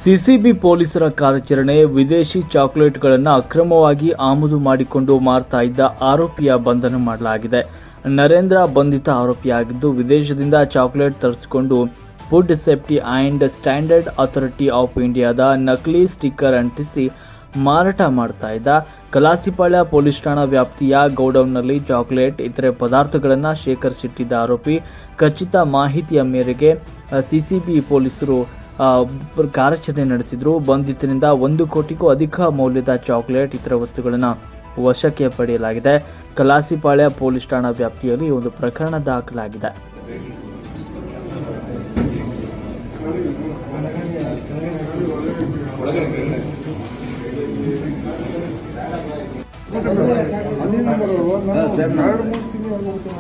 CCB ಪೊಲೀಸರ ಕಾರ್ಯಾಚರಣೆ. ವಿದೇಶಿ ಚಾಕೊಲೇಟ್ಗಳನ್ನು ಅಕ್ರಮವಾಗಿ ಆಮದು ಮಾಡಿಕೊಂಡು ಮಾರ್ತಾ ಇದ್ದ ಆರೋಪಿಯ ಬಂಧನ ಮಾಡಲಾಗಿದೆ. ನರೇಂದ್ರ ಬಂಧಿತ ಆರೋಪಿಯಾಗಿದ್ದು, ವಿದೇಶದಿಂದ ಚಾಕೊಲೇಟ್ ತರಿಸಿಕೊಂಡು food safety and standard authority of ಇಂಡಿಯಾದ ನಕಲಿ ಸ್ಟಿಕ್ಕರ್ ಅಂಟಿಸಿ ಮಾರಾಟ ಮಾಡ್ತಾ ಇದ್ದ. ಕಲಾಸಿಪಾಳ್ಯ ಪೊಲೀಸ್ ಠಾಣಾ ವ್ಯಾಪ್ತಿಯ ಗೌಡೌನ್ನಲ್ಲಿ ಚಾಕೊಲೇಟ್ ಇತರೆ ಪದಾರ್ಥಗಳನ್ನು ಶೇಖರಿಸಿಟ್ಟಿದ್ದ ಆರೋಪಿ. ಖಚಿತ ಮಾಹಿತಿಯ ಮೇರೆಗೆ ಸಿಸಿಬಿ ಪೊಲೀಸರು ಕಾರ್ಯಾಚರಣೆ ನಡೆಸಿದ್ರು. ಬಂಧಿತನಿಂದ 1 ಕೋಟಿಗೂ ಅಧಿಕ ಮೌಲ್ಯದ ಚಾಕೊಲೇಟ್ ಇತರ ವಸ್ತುಗಳನ್ನು ವಶಕ್ಕೆ ಪಡೆಯಲಾಗಿದೆ. ಕಲಾಸಿಪಾಳ್ಯ ಪೊಲೀಸ್ ಠಾಣಾ ವ್ಯಾಪ್ತಿಯಲ್ಲಿ ಒಂದು ಪ್ರಕರಣ ದಾಖಲಾಗಿದೆ. ಅದೇ ನಂಬರ್ ಅಲ್ವಾ? 2-3 ತಿಂಗಳು ಆಗೋಗುತ್ತೆ.